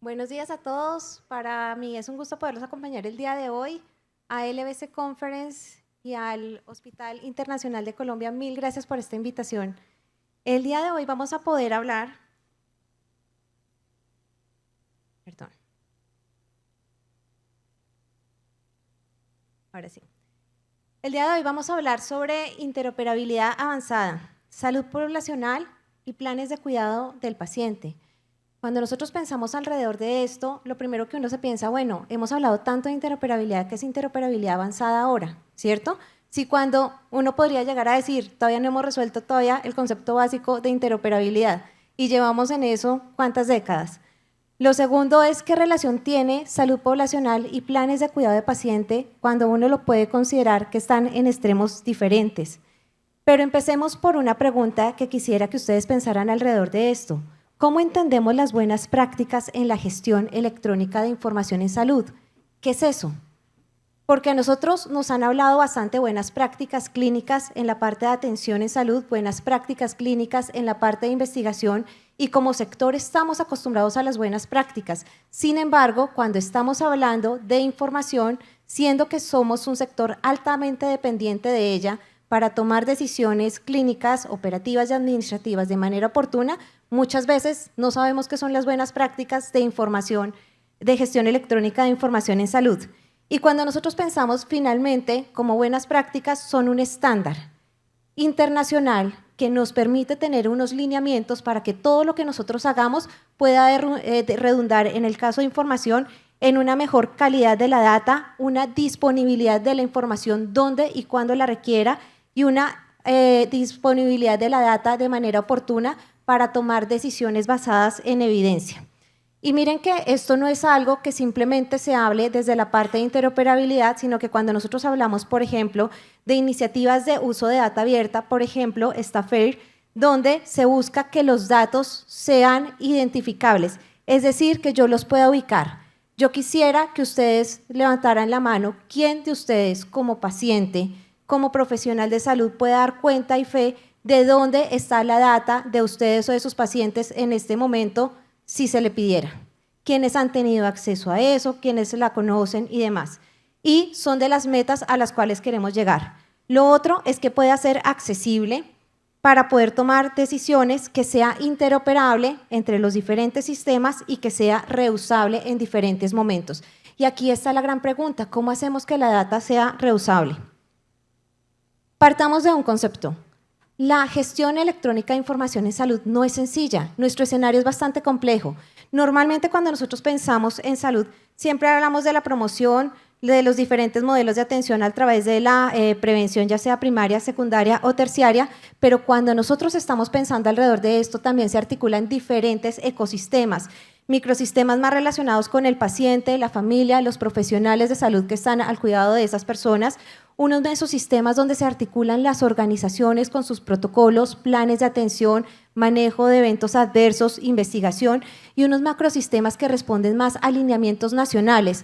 Buenos días a todos. Para mí es un gusto poderlos acompañar el día de hoy a LBC Conference y al Hospital Internacional de Colombia. Mil gracias por esta invitación. El día de hoy vamos a poder hablar… Perdón. Ahora sí. El día de hoy vamos a hablar sobre interoperabilidad avanzada, salud poblacional y planes de cuidado del paciente. Cuando nosotros pensamos alrededor de esto, lo primero que uno se piensa, bueno, hemos hablado tanto de interoperabilidad, ¿qué es interoperabilidad avanzada ahora? ¿Cierto? Si cuando uno podría llegar a decir, todavía no hemos resuelto todavía el concepto básico de interoperabilidad y llevamos en eso ¿cuántas décadas? Lo segundo es qué relación tiene salud poblacional y planes de cuidado de paciente cuando uno lo puede considerar que están en extremos diferentes. Pero empecemos por una pregunta que quisiera que ustedes pensaran alrededor de esto. ¿Cómo entendemos las buenas prácticas en la gestión electrónica de información en salud? ¿Qué es eso? Porque a nosotros nos han hablado bastante buenas prácticas clínicas en la parte de atención en salud, buenas prácticas clínicas en la parte de investigación y como sector estamos acostumbrados a las buenas prácticas. Sin embargo, cuando estamos hablando de información, siendo que somos un sector altamente dependiente de ella, para tomar decisiones clínicas, operativas y administrativas de manera oportuna, muchas veces no sabemos qué son las buenas prácticas de información, de gestión electrónica de información en salud. Y cuando nosotros pensamos finalmente como buenas prácticas son un estándar internacional que nos permite tener unos lineamientos para que todo lo que nosotros hagamos pueda redundar en el caso de información en una mejor calidad de la data, una disponibilidad de la información donde y cuando la requiera y una disponibilidad de la data de manera oportuna para tomar decisiones basadas en evidencia. Y miren que esto no es algo que simplemente se hable desde la parte de interoperabilidad, sino que cuando nosotros hablamos, por ejemplo, de iniciativas de uso de data abierta, por ejemplo, está FAIR, donde se busca que los datos sean identificables, es decir, que yo los pueda ubicar. Yo quisiera que ustedes levantaran la mano, ¿quién de ustedes como paciente, como profesional de salud puede dar cuenta y fe de dónde está la data de ustedes o de sus pacientes en este momento si se le pidiera? ¿Quiénes han tenido acceso a eso? ¿Quiénes la conocen y demás? Y son de las metas a las cuales queremos llegar. Lo otro es que pueda ser accesible para poder tomar decisiones, que sea interoperable entre los diferentes sistemas y que sea reusable en diferentes momentos. Y aquí está la gran pregunta, ¿cómo hacemos que la data sea reusable? Partamos de un concepto. La gestión electrónica de información en salud no es sencilla, nuestro escenario es bastante complejo. Normalmente cuando nosotros pensamos en salud, siempre hablamos de la promoción, de los diferentes modelos de atención a través de la prevención, ya sea primaria, secundaria o terciaria, pero cuando nosotros estamos pensando alrededor de esto, también se articulan diferentes ecosistemas, microsistemas más relacionados con el paciente, la familia, los profesionales de salud que están al cuidado de esas personas, unos de esos sistemas donde se articulan las organizaciones con sus protocolos, planes de atención, manejo de eventos adversos, investigación, y unos macrosistemas que responden más a lineamientos nacionales,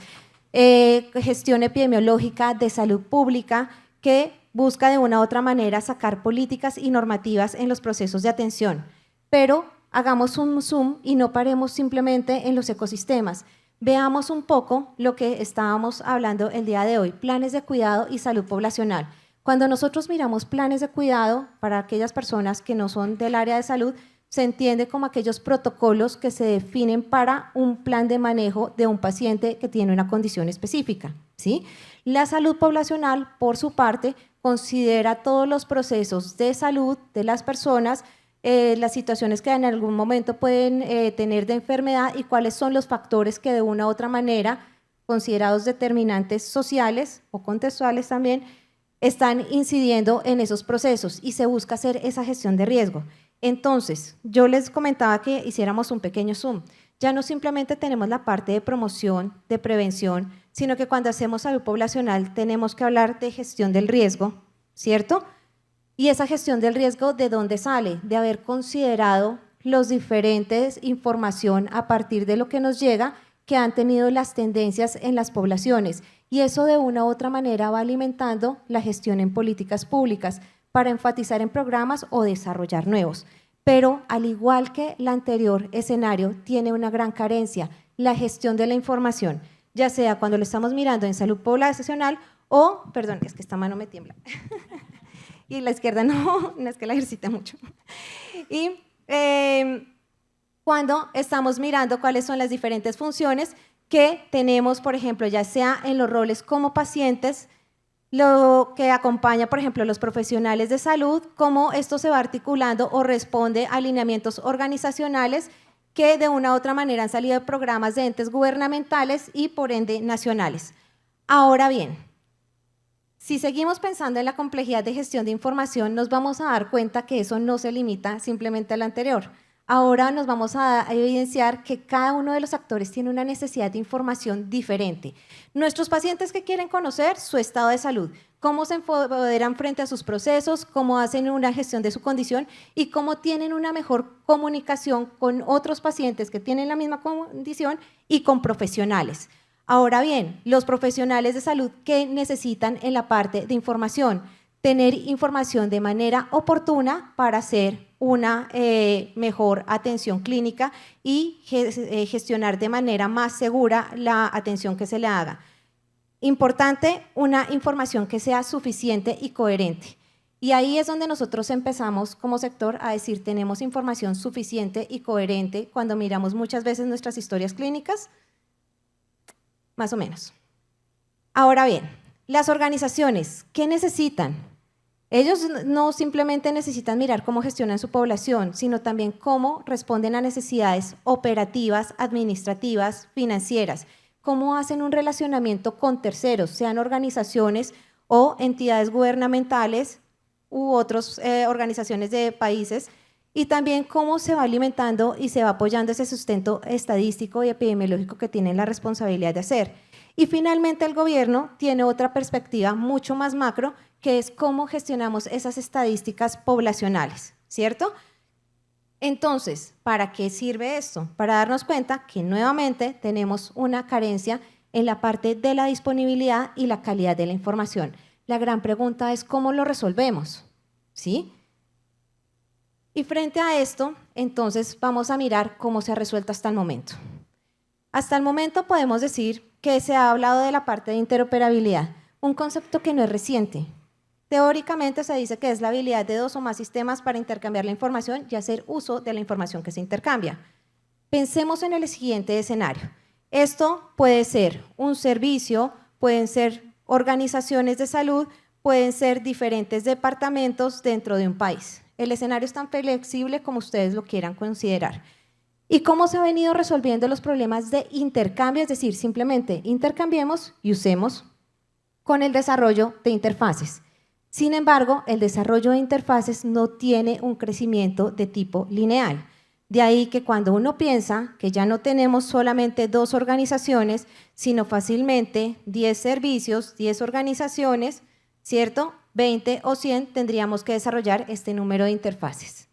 gestión epidemiológica de salud pública, que busca de una u otra manera sacar políticas y normativas en los procesos de atención. Pero hagamos un zoom y no paremos simplemente en los ecosistemas. Veamos un poco lo que estábamos hablando el día de hoy, planes de cuidado y salud poblacional. Cuando nosotros miramos planes de cuidado para aquellas personas que no son del área de salud, se entiende como aquellos protocolos que se definen para un plan de manejo de un paciente que tiene una condición específica, ¿sí? La salud poblacional, por su parte, considera todos los procesos de salud de las personas, las situaciones que en algún momento pueden tener de enfermedad y cuáles son los factores que de una u otra manera, considerados determinantes sociales o contextuales también, están incidiendo en esos procesos y se busca hacer esa gestión de riesgo. Entonces, yo les comentaba que hiciéramos un pequeño zoom. Ya no simplemente tenemos la parte de promoción, de prevención, sino que cuando hacemos salud poblacional tenemos que hablar de gestión del riesgo, ¿cierto? Y esa gestión del riesgo, ¿de dónde sale? De haber considerado los diferentes información a partir de lo que nos llega que han tenido las tendencias en las poblaciones. Y eso de una u otra manera va alimentando la gestión en políticas públicas para enfatizar en programas o desarrollar nuevos. pero al igual que el anterior escenario, tiene una gran carencia, la gestión de la información, ya sea cuando lo estamos mirando en salud poblacional o, perdón, es que esta mano me tiembla, y la izquierda no, no es que la ejercita mucho. Y cuando estamos mirando cuáles son las diferentes funciones que tenemos, por ejemplo, ya sea en los roles como pacientes, lo que acompaña, por ejemplo, a los profesionales de salud, cómo esto se va articulando o responde a alineamientos organizacionales que de una u otra manera han salido de programas de entes gubernamentales y por ende nacionales. Ahora bien, si seguimos pensando en la complejidad de gestión de información, nos vamos a dar cuenta que eso no se limita simplemente al anterior. Ahora nos vamos a evidenciar que cada uno de los actores tiene una necesidad de información diferente. Nuestros pacientes que quieren conocer su estado de salud, cómo se empoderan frente a sus procesos, cómo hacen una gestión de su condición y cómo tienen una mejor comunicación con otros pacientes que tienen la misma condición y con profesionales. Ahora bien, los profesionales de salud, ¿qué necesitan en la parte de información? Tener información de manera oportuna para hacer una mejor atención clínica y gestionar de manera más segura la atención que se le haga. Importante, una información que sea suficiente y coherente. Y ahí es donde nosotros empezamos como sector a decir, tenemos información suficiente y coherente cuando miramos muchas veces nuestras historias clínicas, más o menos. Ahora bien, las organizaciones, ¿qué necesitan? Ellos no simplemente necesitan mirar cómo gestionan su población, sino también cómo responden a necesidades operativas, administrativas, financieras, cómo hacen un relacionamiento con terceros, sean organizaciones o entidades gubernamentales u otras organizaciones de países, y también cómo se va alimentando y se va apoyando ese sustento estadístico y epidemiológico que tienen la responsabilidad de hacer. Y finalmente el gobierno tiene otra perspectiva mucho más macro, que es cómo gestionamos esas estadísticas poblacionales, ¿cierto? Entonces, ¿para qué sirve esto? Para darnos cuenta que nuevamente tenemos una carencia en la parte de la disponibilidad y la calidad de la información. La gran pregunta es ¿cómo lo resolvemos? ¿Sí? Y frente a esto, entonces vamos a mirar cómo se ha resuelto hasta el momento. Hasta el momento podemos decir que se ha hablado de la parte de interoperabilidad, un concepto que no es reciente. Teóricamente se dice que es la habilidad de dos o más sistemas para intercambiar la información y hacer uso de la información que se intercambia. Pensemos en el siguiente escenario. Esto puede ser un servicio, pueden ser organizaciones de salud, pueden ser diferentes departamentos dentro de un país. El escenario es tan flexible como ustedes lo quieran considerar. ¿Y cómo se han venido resolviendo los problemas de intercambio? Es decir, simplemente intercambiemos y usemos con el desarrollo de interfaces. Sin embargo, el desarrollo de interfaces no tiene un crecimiento de tipo lineal. De ahí que cuando uno piensa que ya no tenemos solamente 2 organizaciones, sino fácilmente 10 servicios, 10 organizaciones, ¿cierto? 20 o 100 tendríamos que desarrollar este número de interfaces.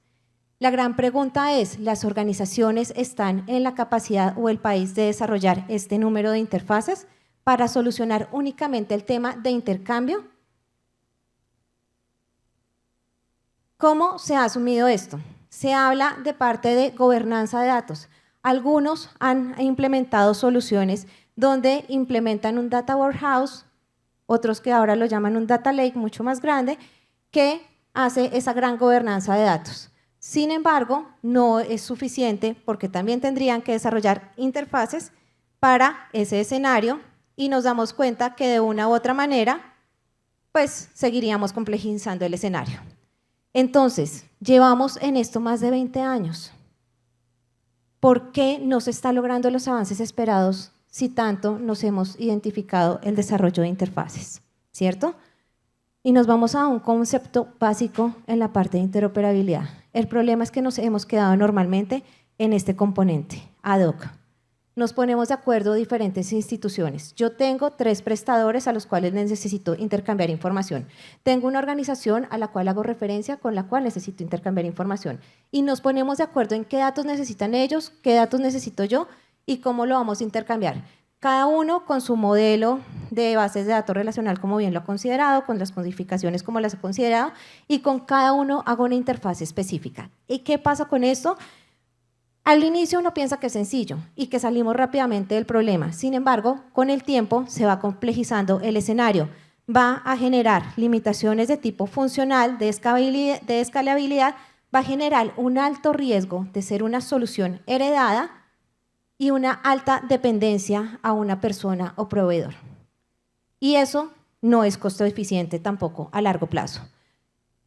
La gran pregunta es, ¿las organizaciones están en la capacidad o el país de desarrollar este número de interfaces para solucionar únicamente el tema de intercambio? ¿Cómo se ha asumido esto? Se habla de parte de gobernanza de datos. Algunos han implementado soluciones donde implementan un data warehouse, otros que ahora lo llaman un data lake mucho más grande, que hace esa gran gobernanza de datos. Sin embargo, no es suficiente porque también tendrían que desarrollar interfaces para ese escenario y nos damos cuenta que de una u otra manera, pues seguiríamos complejizando el escenario. Entonces, llevamos en esto más de 20 años. ¿Por qué no se están logrando los avances esperados si tanto nos hemos identificado el desarrollo de interfaces? ¿Cierto? Y nos vamos a un concepto básico en la parte de interoperabilidad. El problema es que nos hemos quedado normalmente en este componente, ad hoc. Nos ponemos de acuerdo diferentes instituciones. Yo tengo 3 prestadores a los cuales necesito intercambiar información. Tengo una organización a la cual hago referencia con la cual necesito intercambiar información. Y nos ponemos de acuerdo en qué datos necesitan ellos, qué datos necesito yo y cómo lo vamos a intercambiar. cada uno con su modelo de bases de datos relacional, como bien lo ha considerado, con las codificaciones como las ha considerado, y con cada uno hago una interfaz específica. ¿Y qué pasa con esto? Al inicio uno piensa que es sencillo y que salimos rápidamente del problema. Sin embargo, con el tiempo se va complejizando el escenario. Va a generar limitaciones de tipo funcional, de escalabilidad, va a generar un alto riesgo de ser una solución heredada y una alta dependencia a una persona o proveedor. Y eso no es costo eficiente tampoco a largo plazo.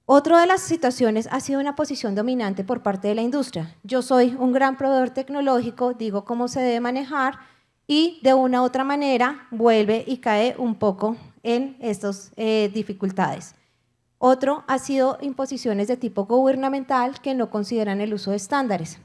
Otra de las situaciones ha sido una posición dominante por parte de la industria. Yo soy un gran proveedor tecnológico, digo cómo se debe manejar y de una u otra manera vuelve y cae un poco en estas dificultades. Otro ha sido imposiciones de tipo gubernamental que no consideran el uso de estándares.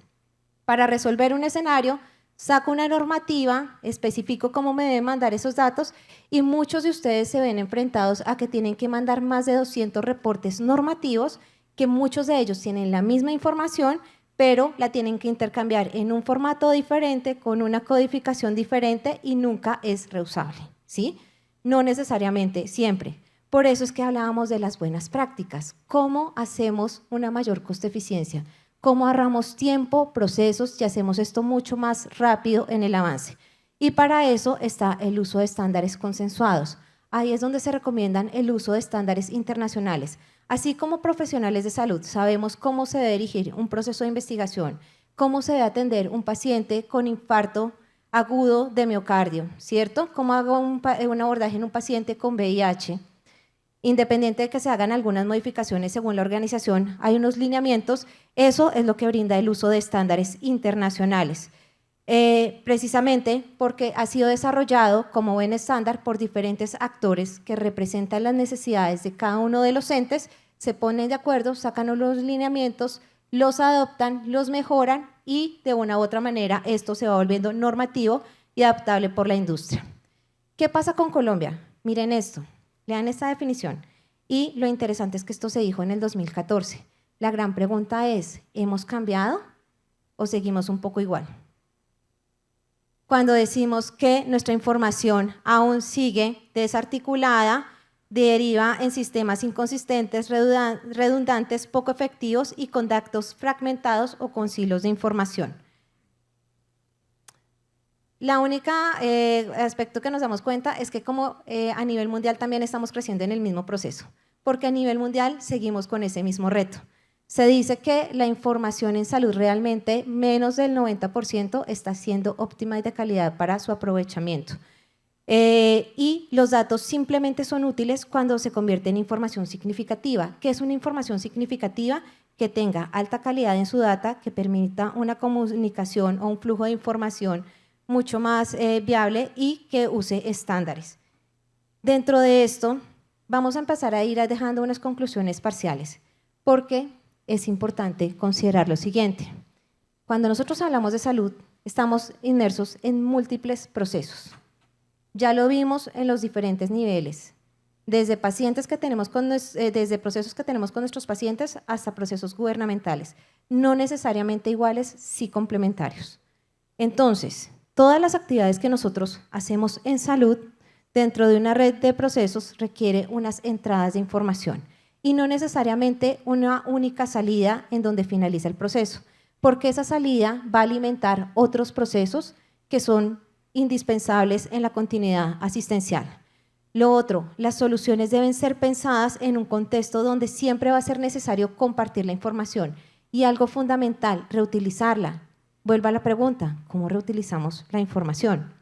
Para resolver un escenario, saco una normativa, especifico cómo me deben mandar esos datos y muchos de ustedes se ven enfrentados a que tienen que mandar más de 200 reportes normativos, que muchos de ellos tienen la misma información, pero la tienen que intercambiar en un formato diferente, con una codificación diferente y nunca es reusable, ¿sí? No necesariamente siempre. Por eso es que hablábamos de las buenas prácticas. ¿Cómo hacemos una mayor costo eficiencia? ¿Cómo ahorramos tiempo, procesos y hacemos esto mucho más rápido en el avance? Y para eso está el uso de estándares consensuados. Ahí es donde se recomiendan el uso de estándares internacionales. Así como profesionales de salud sabemos cómo se debe dirigir un proceso de investigación, cómo se debe atender un paciente con infarto agudo de miocardio, ¿cierto? ¿Cómo hago un abordaje en un paciente con VIH? Independiente de que se hagan algunas modificaciones según la organización, hay unos lineamientos, eso es lo que brinda el uso de estándares internacionales. Precisamente porque ha sido desarrollado como buen estándar por diferentes actores que representan las necesidades de cada uno de los entes, se ponen de acuerdo, sacan los lineamientos, los adoptan, los mejoran y de una u otra manera esto se va volviendo normativo y adaptable por la industria. ¿Qué pasa con Colombia? Miren esto. Lean esta definición. Y lo interesante es que esto se dijo en el 2014. La gran pregunta es, ¿hemos cambiado o seguimos un poco igual? Cuando decimos que nuestra información aún sigue desarticulada, deriva en sistemas inconsistentes, redundantes, poco efectivos y con datos fragmentados o con silos de información. La única aspecto que nos damos cuenta es que como a nivel mundial también estamos creciendo en el mismo proceso, porque a nivel mundial seguimos con ese mismo reto. Se dice que la información en salud realmente menos del 90% está siendo óptima y de calidad para su aprovechamiento. Y los datos simplemente son útiles cuando se convierte en información significativa. ¿Qué es una información significativa? Que tenga alta calidad en su data, que permita una comunicación o un flujo de información mucho más viable y que use estándares. Dentro de esto, vamos a empezar a ir dejando unas conclusiones parciales, porque es importante considerar lo siguiente. Cuando nosotros hablamos de salud, estamos inmersos en múltiples procesos. Ya lo vimos en los diferentes niveles, desde pacientes que tenemos desde procesos que tenemos con nuestros pacientes hasta procesos gubernamentales, no necesariamente iguales, sí complementarios. Entonces, todas las actividades que nosotros hacemos en salud dentro de una red de procesos requiere unas entradas de información y no necesariamente una única salida en donde finaliza el proceso, porque esa salida va a alimentar otros procesos que son indispensables en la continuidad asistencial. Lo otro, las soluciones deben ser pensadas en un contexto donde siempre va a ser necesario compartir la información y algo fundamental, reutilizarla. Vuelva a la pregunta, ¿cómo reutilizamos la información?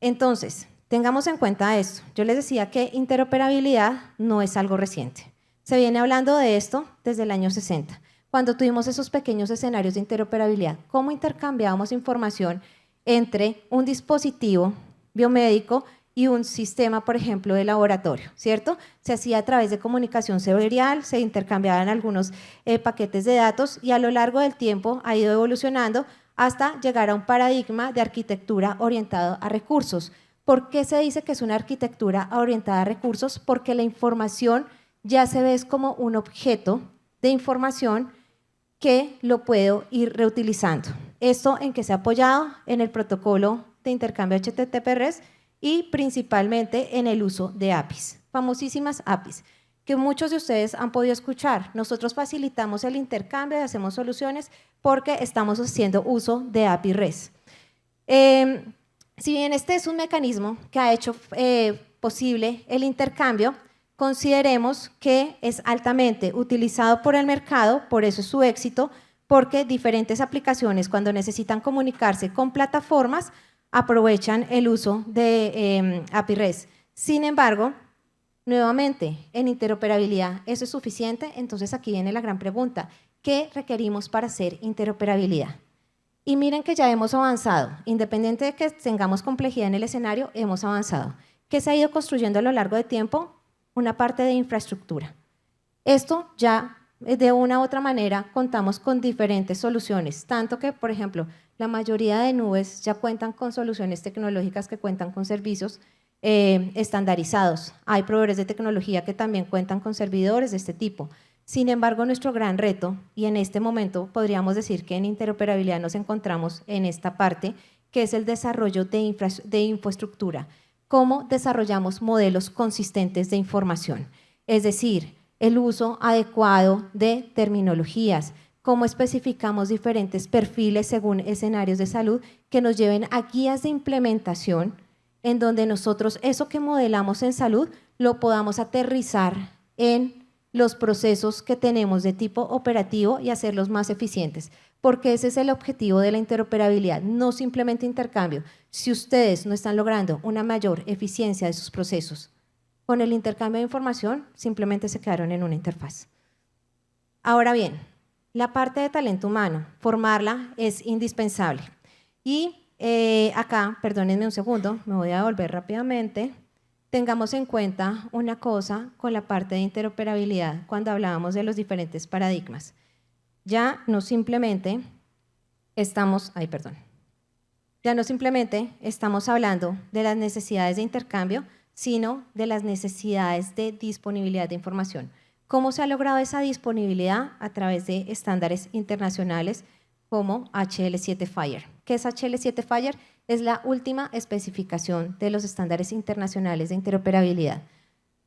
Entonces, tengamos en cuenta esto. Yo les decía que interoperabilidad no es algo reciente. Se viene hablando de esto desde el año 60, cuando tuvimos esos pequeños escenarios de interoperabilidad. ¿Cómo intercambiábamos información entre un dispositivo biomédico y un sistema, por ejemplo, de laboratorio, ¿cierto? Se hacía a través de comunicación serial, se intercambiaban algunos paquetes de datos y a lo largo del tiempo ha ido evolucionando hasta llegar a un paradigma de arquitectura orientada a recursos. ¿Por qué se dice que es una arquitectura orientada a recursos? Porque la información ya se ve como un objeto de información que lo puedo ir reutilizando. ¿Esto en qué se ha apoyado? En el protocolo de intercambio HTTP-REST y principalmente en el uso de APIs, famosísimas APIs, que muchos de ustedes han podido escuchar. Nosotros facilitamos el intercambio y hacemos soluciones porque estamos haciendo uso de API REST. Si bien este es un mecanismo que ha hecho posible el intercambio, consideremos que es altamente utilizado por el mercado, por eso es su éxito, porque diferentes aplicaciones cuando necesitan comunicarse con plataformas aprovechan el uso de API REST. Sin embargo, nuevamente, en interoperabilidad, ¿eso es suficiente? Entonces aquí viene la gran pregunta, ¿qué requerimos para hacer interoperabilidad? Y miren que ya hemos avanzado, independiente de que tengamos complejidad en el escenario, hemos avanzado. ¿Qué se ha ido construyendo a lo largo de tiempo? Una parte de infraestructura. Esto ya de una u otra manera contamos con diferentes soluciones, tanto que, por ejemplo, la mayoría de nubes ya cuentan con soluciones tecnológicas que cuentan con servicios estandarizados. Hay proveedores de tecnología que también cuentan con servidores de este tipo. Sin embargo, nuestro gran reto, y en este momento podríamos decir que en interoperabilidad nos encontramos en esta parte, que es el desarrollo de infraestructura. ¿Cómo desarrollamos modelos consistentes de información? Es decir, el uso adecuado de terminologías, cómo especificamos diferentes perfiles según escenarios de salud que nos lleven a guías de implementación en donde nosotros eso que modelamos en salud lo podamos aterrizar en los procesos que tenemos de tipo operativo y hacerlos más eficientes, porque ese es el objetivo de la interoperabilidad, no simplemente intercambio. Si ustedes no están logrando una mayor eficiencia de sus procesos con el intercambio de información, simplemente se quedaron en una interfaz. Ahora bien, la parte de talento humano, formarla es indispensable. Y acá, perdónenme un segundo, me voy a volver rápidamente. Tengamos en cuenta una cosa con la parte de interoperabilidad cuando hablábamos de los diferentes paradigmas. Ya no simplemente estamos hablando de las necesidades de intercambio, sino de las necesidades de disponibilidad de información. ¿Cómo se ha logrado esa disponibilidad? A través de estándares internacionales como HL7 FHIR. ¿Qué es HL7 FHIR? Es la última especificación de los estándares internacionales de interoperabilidad.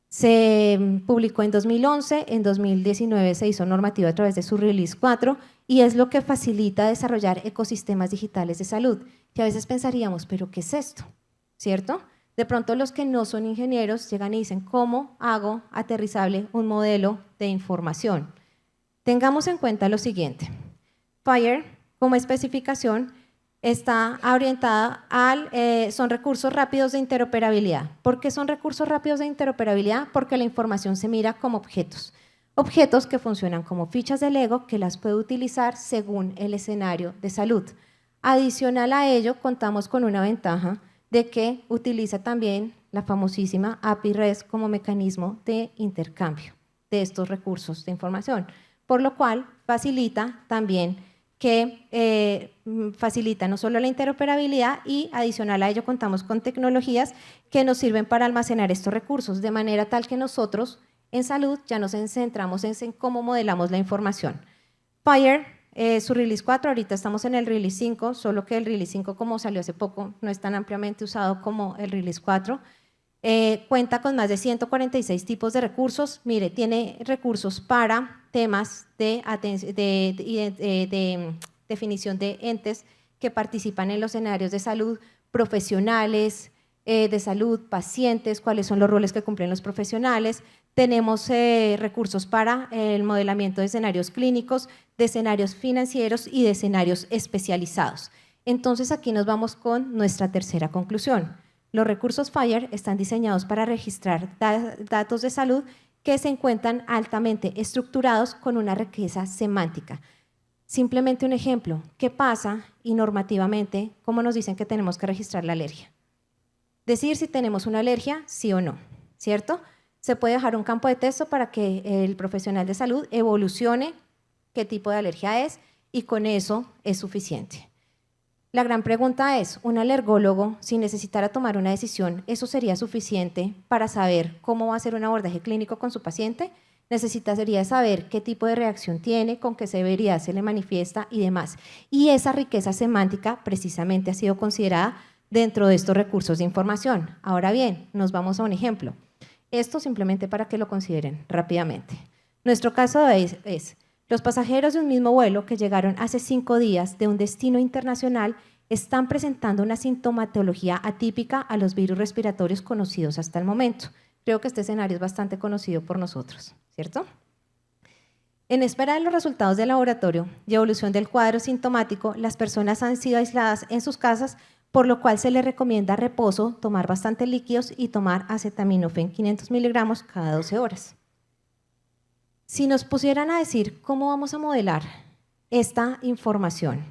Se publicó en 2011, en 2019 se hizo normativa a través de su Release 4 y es lo que facilita desarrollar ecosistemas digitales de salud, que a veces pensaríamos, ¿pero qué es esto? ¿Cierto? De pronto los que no son ingenieros llegan y dicen, ¿cómo hago aterrizable un modelo de información? Tengamos en cuenta lo siguiente. FHIR, como especificación, está orientada son recursos rápidos de interoperabilidad. ¿Por qué son recursos rápidos de interoperabilidad? Porque la información se mira como objetos. Objetos que funcionan como fichas de Lego que las puede utilizar según el escenario de salud. Adicional a ello, contamos con una ventaja de que utiliza también la famosísima API REST como mecanismo de intercambio de estos recursos de información, por lo cual facilita también facilita no solo la interoperabilidad y adicional a ello contamos con tecnologías que nos sirven para almacenar estos recursos, de manera tal que nosotros en salud ya nos centramos en cómo modelamos la información. FHIR, su Release 4, ahorita estamos en el Release 5, solo que el Release 5 como salió hace poco no es tan ampliamente usado como el Release 4. Cuenta con más de 146 tipos de recursos. Mire, tiene recursos para temas de definición de entes que participan en los escenarios de salud, profesionales de salud, pacientes, cuáles son los roles que cumplen los profesionales. Tenemos recursos para el modelamiento de escenarios clínicos, de escenarios financieros y de escenarios especializados. Entonces aquí nos vamos con nuestra tercera conclusión. Los recursos FHIR están diseñados para registrar datos de salud que se encuentran altamente estructurados con una riqueza semántica. Simplemente un ejemplo, ¿qué pasa y normativamente cómo nos dicen que tenemos que registrar la alergia? Decir si tenemos una alergia, sí o no, ¿cierto? Se puede dejar un campo de texto para que el profesional de salud evolucione qué tipo de alergia es y con eso es suficiente. La gran pregunta es, ¿un alergólogo, si necesitara tomar una decisión, eso sería suficiente para saber cómo va a ser un abordaje clínico con su paciente? Necesitaría saber qué tipo de reacción tiene, con qué severidad se le manifiesta y demás. Y esa riqueza semántica precisamente ha sido considerada dentro de estos recursos de información. Ahora bien, nos vamos a un ejemplo. Esto simplemente para que lo consideren rápidamente. Nuestro caso es los pasajeros de un mismo vuelo que llegaron hace 5 días de un destino internacional están presentando una sintomatología atípica a los virus respiratorios conocidos hasta el momento. Creo que este escenario es bastante conocido por nosotros, ¿cierto? En espera de los resultados del laboratorio y evolución del cuadro sintomático, las personas han sido aisladas en sus casas, por lo cual se les recomienda reposo, tomar bastantes líquidos y tomar acetaminofén 500 miligramos cada 12 horas. Si nos pusieran a decir cómo vamos a modelar esta información,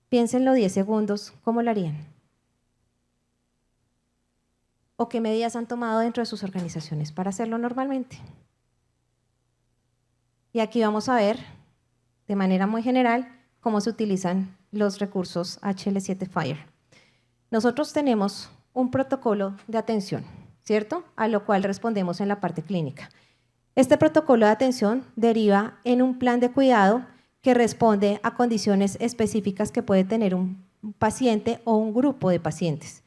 piénsenlo 10 segundos, ¿cómo lo harían? ¿O qué medidas han tomado dentro de sus organizaciones para hacerlo normalmente? Y aquí vamos a ver, de manera muy general, cómo se utilizan los recursos HL7 Fire. Nosotros tenemos un protocolo de atención, ¿cierto? A lo cual respondemos en la parte clínica. Este protocolo de atención deriva en un plan de cuidado que responde a condiciones específicas que puede tener un paciente o un grupo de pacientes,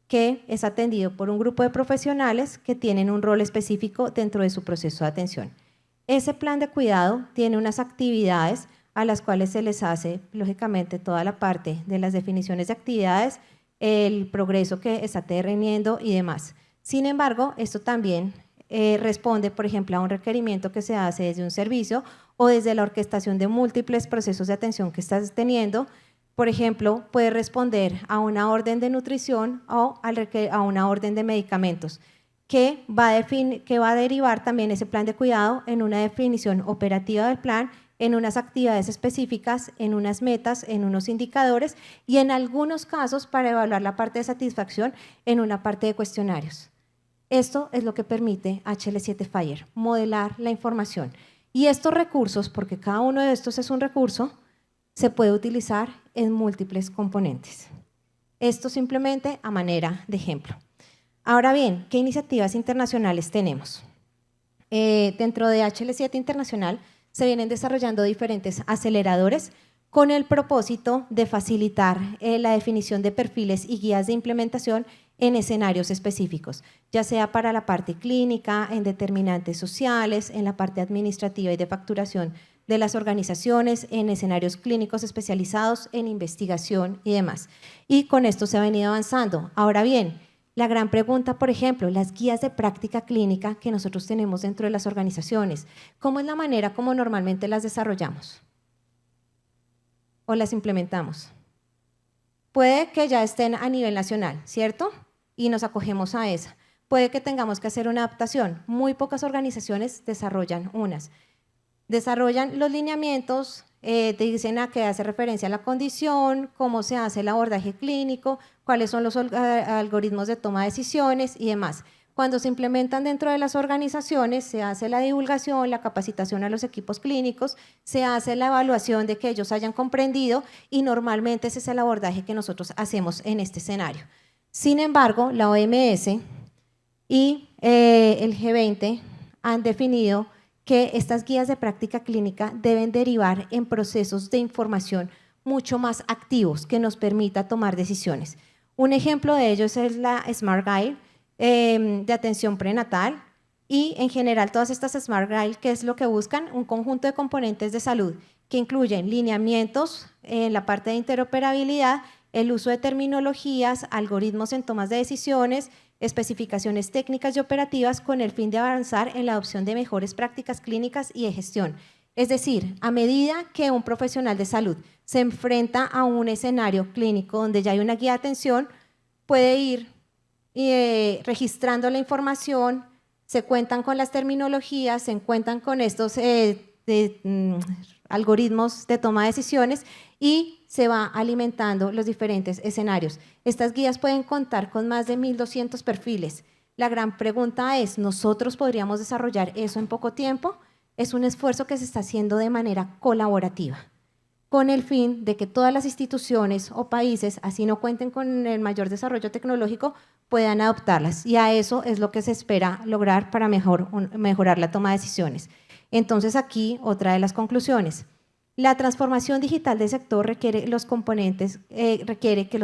que es atendido por un grupo de profesionales que tienen un rol específico dentro de su proceso de atención. Ese plan de cuidado tiene unas actividades a las cuales se les hace, lógicamente, toda la parte de las definiciones de actividades, el progreso que está teniendo y demás. Sin embargo, esto también responde, por ejemplo, a un requerimiento que se hace desde un servicio o desde la orquestación de múltiples procesos de atención que estás teniendo. Por ejemplo, puede responder a una orden de nutrición o a una orden de medicamentos, que va a derivar también ese plan de cuidado en una definición operativa del plan, en unas actividades específicas, en unas metas, en unos indicadores y en algunos casos para evaluar la parte de satisfacción en una parte de cuestionarios. Esto es lo que permite HL7 Fire, modelar la información. Y estos recursos, porque cada uno de estos es un recurso, se puede utilizar en múltiples componentes. Esto simplemente a manera de ejemplo. Ahora bien, ¿qué iniciativas internacionales tenemos? Dentro de HL7 Internacional se vienen desarrollando diferentes aceleradores con el propósito de facilitar la definición de perfiles y guías de implementación en escenarios específicos, ya sea para la parte clínica, en determinantes sociales, en la parte administrativa y de facturación de las organizaciones, en escenarios clínicos especializados, en investigación y demás. Y con esto se ha venido avanzando. Ahora bien, la gran pregunta, por ejemplo, las guías de práctica clínica que nosotros tenemos dentro de las organizaciones, ¿cómo es la manera como normalmente las desarrollamos? ¿O las implementamos? Puede que ya estén a nivel nacional, ¿cierto? Y nos acogemos a esa. Puede que tengamos que hacer una adaptación. Muy pocas organizaciones desarrollan unas. Desarrollan los lineamientos, te dicen a qué hace referencia a la condición, cómo se hace el abordaje clínico, cuáles son los algoritmos de toma de decisiones y demás. Cuando se implementan dentro de las organizaciones, se hace la divulgación, la capacitación a los equipos clínicos, se hace la evaluación de que ellos hayan comprendido y normalmente ese es el abordaje que nosotros hacemos en este escenario. Sin embargo, la OMS y el G20 han definido que estas guías de práctica clínica deben derivar en procesos de información mucho más activos que nos permita tomar decisiones. Un ejemplo de ello es la Smart Guide de atención prenatal y en general todas estas Smart Guide, ¿qué es lo que buscan? Un conjunto de componentes de salud que incluyen lineamientos en la parte de interoperabilidad, el uso de terminologías, algoritmos en tomas de decisiones, especificaciones técnicas y operativas con el fin de avanzar en la adopción de mejores prácticas clínicas y de gestión. Es decir, a medida que un profesional de salud se enfrenta a un escenario clínico donde ya hay una guía de atención, puede ir registrando la información, se cuentan con las terminologías, se cuentan con estos algoritmos de toma de decisiones y se va alimentando los diferentes escenarios. Estas guías pueden contar con más de 1.200 perfiles. La gran pregunta es, ¿nosotros podríamos desarrollar eso en poco tiempo? Es un esfuerzo que se está haciendo de manera colaborativa, con el fin de que todas las instituciones o países, así no cuenten con el mayor desarrollo tecnológico, puedan adoptarlas. Y a eso es lo que se espera lograr para mejorar la toma de decisiones. Entonces aquí otra de las conclusiones. La transformación digital del sector requiere que los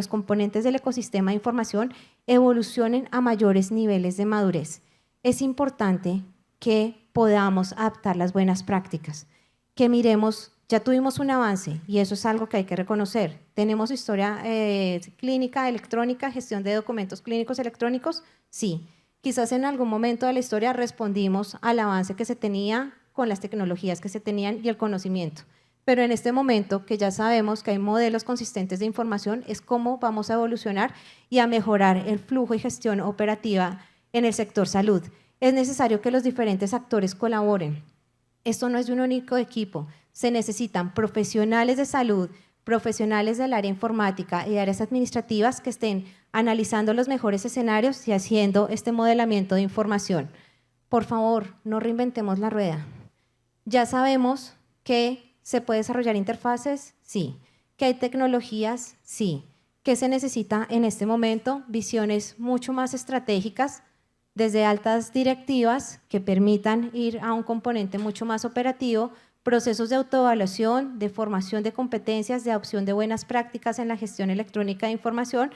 componentes del ecosistema de información evolucionen a mayores niveles de madurez. Es importante que podamos adaptar las buenas prácticas, que miremos, ya tuvimos un avance y eso es algo que hay que reconocer. Tenemos historia clínica electrónica, gestión de documentos clínicos electrónicos, sí. Quizás en algún momento de la historia respondimos al avance que se tenía con las tecnologías que se tenían y el conocimiento. Pero en este momento que ya sabemos que hay modelos consistentes de información, es cómo vamos a evolucionar y a mejorar el flujo y gestión operativa en el sector salud. Es necesario que los diferentes actores colaboren. Esto no es de un único equipo, se necesitan profesionales de salud, profesionales del área informática y áreas administrativas que estén analizando los mejores escenarios y haciendo este modelamiento de información. Por favor, no reinventemos la rueda. Ya sabemos que ¿se puede desarrollar interfaces? Sí. ¿Que hay tecnologías? Sí. ¿Qué se necesita en este momento? Visiones mucho más estratégicas, desde altas directivas que permitan ir a un componente mucho más operativo, procesos de autoevaluación, de formación de competencias, de adopción de buenas prácticas en la gestión electrónica de información,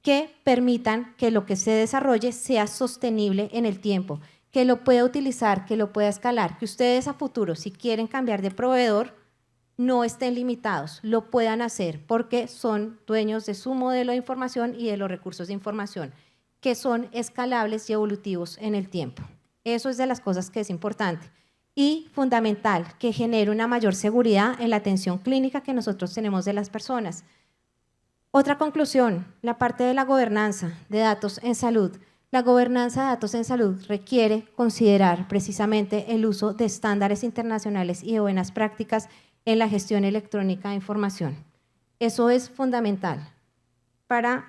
que permitan que lo que se desarrolle sea sostenible en el tiempo, que lo pueda utilizar, que lo pueda escalar, que ustedes a futuro, si quieren cambiar de proveedor, no estén limitados, lo puedan hacer porque son dueños de su modelo de información y de los recursos de información, que son escalables y evolutivos en el tiempo. Eso es de las cosas que es importante. Y fundamental, que genere una mayor seguridad en la atención clínica que nosotros tenemos de las personas. Otra conclusión, la parte de la gobernanza de datos en salud. La gobernanza de datos en salud requiere considerar precisamente el uso de estándares internacionales y de buenas prácticas en la gestión electrónica de información. Eso es fundamental para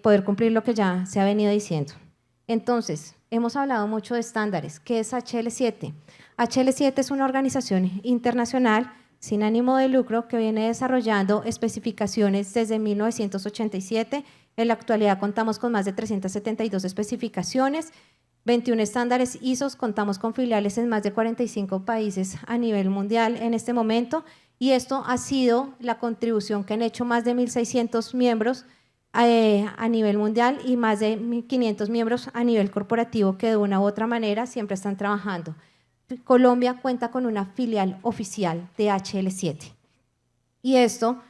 poder cumplir lo que ya se ha venido diciendo. Entonces, hemos hablado mucho de estándares. ¿Qué es HL7? HL7 es una organización internacional sin ánimo de lucro que viene desarrollando especificaciones desde 1987. En la actualidad contamos con más de 372 especificaciones, 21 estándares ISO, contamos con filiales en más de 45 países a nivel mundial en este momento, y esto ha sido la contribución que han hecho más de 1.600 miembros a nivel mundial y más de 1.500 miembros a nivel corporativo que de una u otra manera siempre están trabajando. Colombia cuenta con una filial oficial de HL7. Y esto,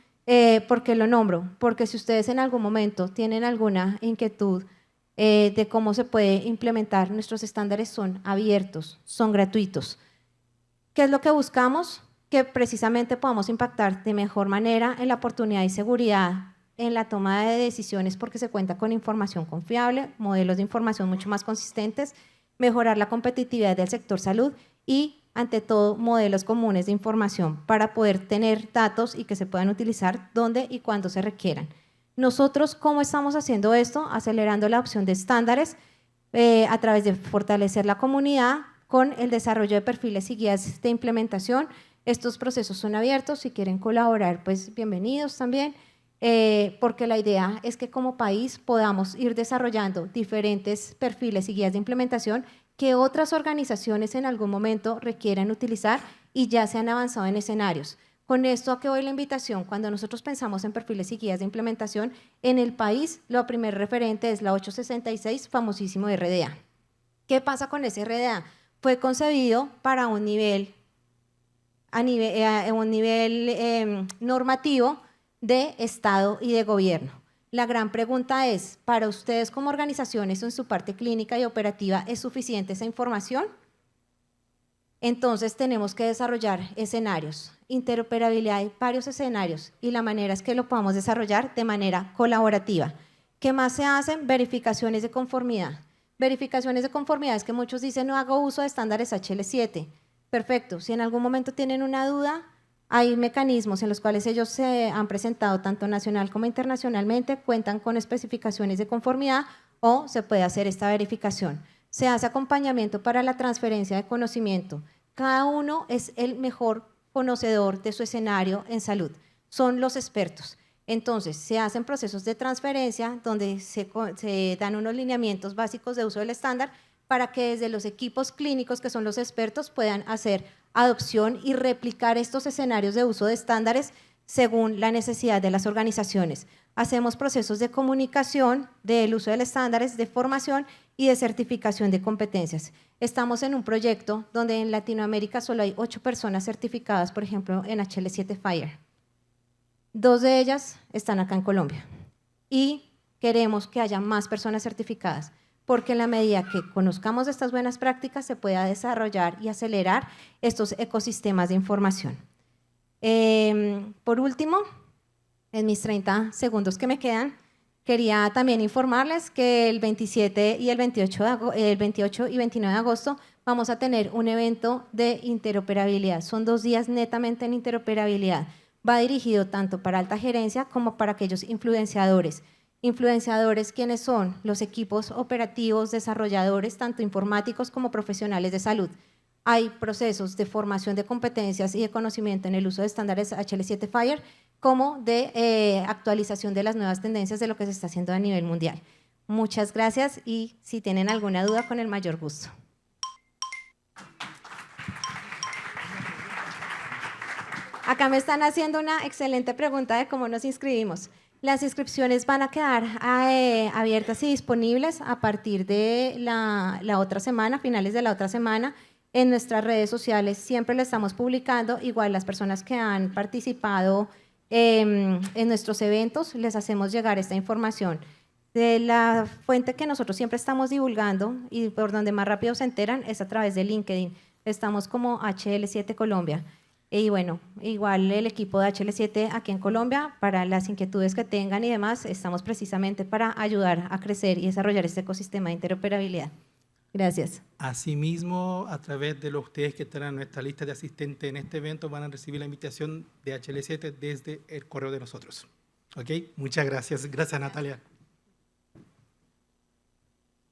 ¿por qué lo nombro? Porque si ustedes en algún momento tienen alguna inquietud de cómo se puede implementar, nuestros estándares son abiertos, son gratuitos. ¿Qué es lo que buscamos? Que precisamente podamos impactar de mejor manera en la oportunidad y seguridad en la toma de decisiones porque se cuenta con información confiable, modelos de información mucho más consistentes, mejorar la competitividad del sector salud y, ante todo, modelos comunes de información para poder tener datos y que se puedan utilizar donde y cuando se requieran. Nosotros, ¿cómo estamos haciendo esto? Acelerando la adopción de estándares a través de fortalecer la comunidad con el desarrollo de perfiles y guías de implementación. Estos procesos son abiertos, si quieren colaborar, pues bienvenidos también, porque la idea es que como país podamos ir desarrollando diferentes perfiles y guías de implementación que otras organizaciones en algún momento requieran utilizar y ya se han avanzado en escenarios. Con esto a que voy la invitación, cuando nosotros pensamos en perfiles y guías de implementación, en el país lo primer referente es la 866, famosísimo RDA. ¿Qué pasa con ese RDA? Fue concebido para un nivel normativo de Estado y de gobierno. La gran pregunta es, ¿para ustedes como organizaciones en su parte clínica y operativa es suficiente esa información? Entonces tenemos que desarrollar escenarios, interoperabilidad de varios escenarios y la manera es que lo podamos desarrollar de manera colaborativa. ¿Qué más se hacen? Verificaciones de conformidad. Verificaciones de conformidad es que muchos dicen no hago uso de estándares HL7. Perfecto, si en algún momento tienen una duda, hay mecanismos en los cuales ellos se han presentado tanto nacional como internacionalmente, cuentan con especificaciones de conformidad o se puede hacer esta verificación. Se hace acompañamiento para la transferencia de conocimiento. Cada uno es el mejor conocedor de su escenario en salud, son los expertos. Entonces, se hacen procesos de transferencia donde se dan unos lineamientos básicos de uso del estándar para que desde los equipos clínicos, que son los expertos, puedan hacer adopción y replicar estos escenarios de uso de estándares según la necesidad de las organizaciones. Hacemos procesos de comunicación del uso de los estándares, de formación y de certificación de competencias. Estamos en un proyecto donde en Latinoamérica solo hay 8 personas certificadas, por ejemplo, en HL7 Fire. 2 de ellas están acá en Colombia y queremos que haya más personas certificadas, porque en la medida que conozcamos estas buenas prácticas se pueda desarrollar y acelerar estos ecosistemas de información. Por último, en mis 30 segundos que me quedan, quería también informarles que el 27 y el 28 y 29 de agosto vamos a tener un evento de interoperabilidad. Son 2 días netamente en interoperabilidad. Va dirigido tanto para alta gerencia como para aquellos influenciadores. Influenciadores, ¿quiénes son? Los equipos operativos, desarrolladores, tanto informáticos como profesionales de salud. Hay procesos de formación de competencias y de conocimiento en el uso de estándares HL7 Fire, como de actualización de las nuevas tendencias de lo que se está haciendo a nivel mundial. Muchas gracias y si tienen alguna duda, con el mayor gusto. Acá me están haciendo una excelente pregunta de cómo nos inscribimos. Las inscripciones van a quedar abiertas y disponibles a partir de la otra semana, finales de la otra semana, en nuestras redes sociales. Siempre lo estamos publicando. Igual las personas que han participado en nuestros eventos, les hacemos llegar esta información. De la fuente que nosotros siempre estamos divulgando y por donde más rápido se enteran es a través de LinkedIn. Estamos como HL7 Colombia. Y bueno, igual el equipo de HL7 aquí en Colombia, para las inquietudes que tengan y demás, estamos precisamente para ayudar a crecer y desarrollar este ecosistema de interoperabilidad. Gracias. Asimismo, a través de ustedes que están en nuestra lista de asistentes en este evento, van a recibir la invitación de HL7 desde el correo de nosotros. ¿Ok? Muchas gracias. Gracias, Natalia.